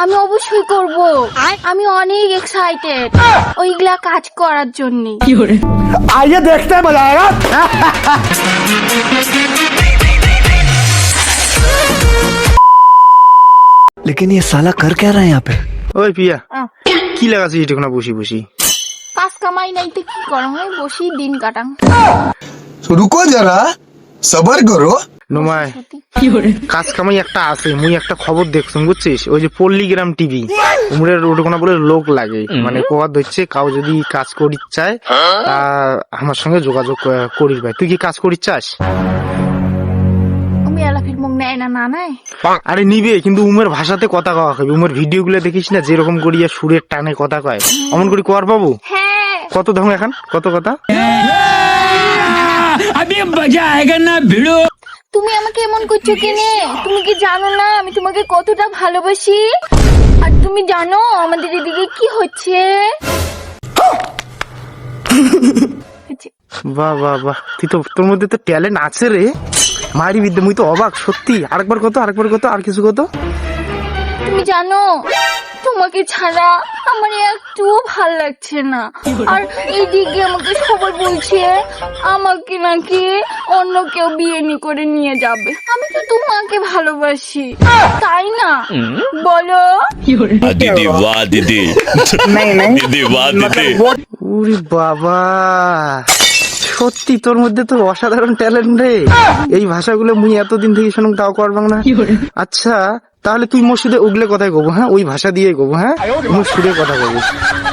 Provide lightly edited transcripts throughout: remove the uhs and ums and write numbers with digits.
আমি অবশ্যই করব। আমি অনেক এক্সাইটেড ওইগুলা কাজ করার জন্য। आइए देखते हैं मजा आएगा। लेकिन ये साला कर क्या रहा है यहाँ पे? ওই পিয়া কি লাগাছিস এটা কোনা বসি বসি? কাজ কামাই নাই তো কি করম, ওই বসি দিন কাটাং। रुको जरा सबर करो। নোমায় কাজ কামাই একটা আছে, মুই একটা খবর দেখছুন বুঝছিস, ওই যে পল্লীগ্রাম টিভি উমরের ওটা কোনা বলে লোক লাগে, মানে কোয়া ধরছে কাউ যদি কাজ করিস চায় তা আমার সঙ্গে যোগাযোগ করিস ভাই। তুই কি কাজ করিস চাস? আমি আলাফির মুখ নেয় না, না নাই। আরে নিবে, কিন্তু উমের ভাষাতে কথা কওয়া হবে। উমের ভিডিও গুলো দেখিস না যেরকম করিয়া সুরের টানে কথা কয়, অমন করি কোয়ার পাবো। হ্যাঁ কত ধং এখন কত কথা? তুমি আমাকে এমন করছো কেনে? তুমি কি জানো না আমি তোমাকে কতটা ভালোবাসি? আর তুমি জানো আমাদের এদিকে কি হচ্ছে? বাহ বাহ বাহ, তুই তো তোর মধ্যে তো ট্যালেন্ট আছে রে, মারি বিদ্যে। মুই তো অবাক সত্যি। আরেকবার কত, আরেকবার কত, আর কিছু কত? তুমি জানো তোমাকে ছাড়া আমার একটু ভাল লাগছে না। আর এইদিকে আমাকে সবাই বলছে আমাকে নাকি অন্য কেউ বিয়ে করে নিয়ে যাবে। আমি তো তোমাকে ভালোবাসি, তাই না? বলো। दीदी वाह दीदी दीदी वाह दीदी। ওরে বাবা, সত্যি তোর মধ্যে তো অসাধারণ ট্যালেন্ট রে। এই ভাষাগুলো মুই এতদিন থেকে শুনুন তাও করবাং না। আচ্ছা তাহলে তুই মোর সাথে উগলে কথাই কব, হ্যাঁ ওই ভাষা দিয়ে কব, হ্যাঁ মোর সুরে কথা কব।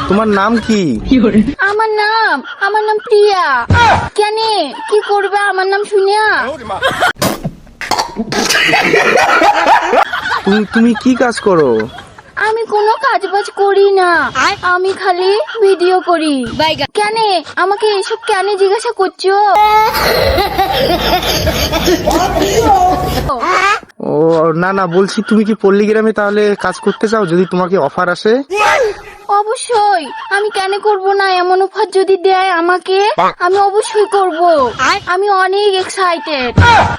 তোমার নাম কি? আমার নাম প্রিয়া। কেন কি করবে আমার নাম শুনিয়া? তুমি কি কাজ করো? আমি কোনো কাজ বাজ করি না, আমি খালি ভিডিও করি। কেন আমাকে এসব কেন জিজ্ঞাসা করছো? ও না না, বলছি তুমি কি পল্লীগ্রামে তাহলে কাজ করতে চাও যদি তোমাকে অফার আসে? অবশ্যই, আমি কেন করব না? এমন অফার যদি দেয় আমাকে আমি অবশ্যই করব। আমি অনেক এক্সাইটেড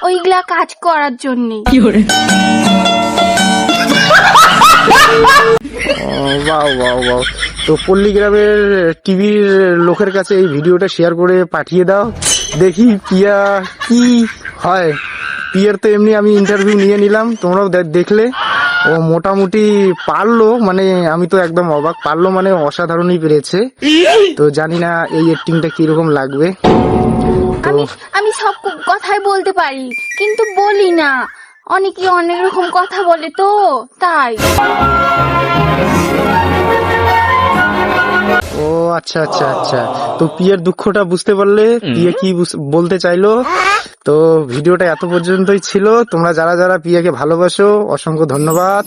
ওইগুলা কাজ করার জন্য। বাও বাও বাও, তো পল্লীগ্রামের টিভির লোকের কাছে এই ভিডিওটা শেয়ার করে পাঠিয়ে দাও, দেখি পিয়া কি হয়। পিয়ার তো এমনি আমি ইন্টারভিউ নিয়ে নিলাম, তোমরাও দেখলে ও মোটামুটি পারলো, মানে আমি তো একদম অবাক। পারলো মানে অসাধারণই পেরেছে। তো জানি না এই অ্যাক্টিংটা কিরকম লাগবে। আমি সব কথাই বলতে পারি কিন্তু বলি না, অনেকে অনেক রকম কথা বলে তো তাই। ও আচ্ছা আচ্ছা আচ্ছা, তো পিয়ার দুঃখটা বুঝতে পারলে, পিয়া কি বলতে চাইলো। তো ভিডিওটা এত পর্যন্তই ছিল। তোমরা যারা যারা পিয়াকে ভালোবাসো অসংখ্য ধন্যবাদ।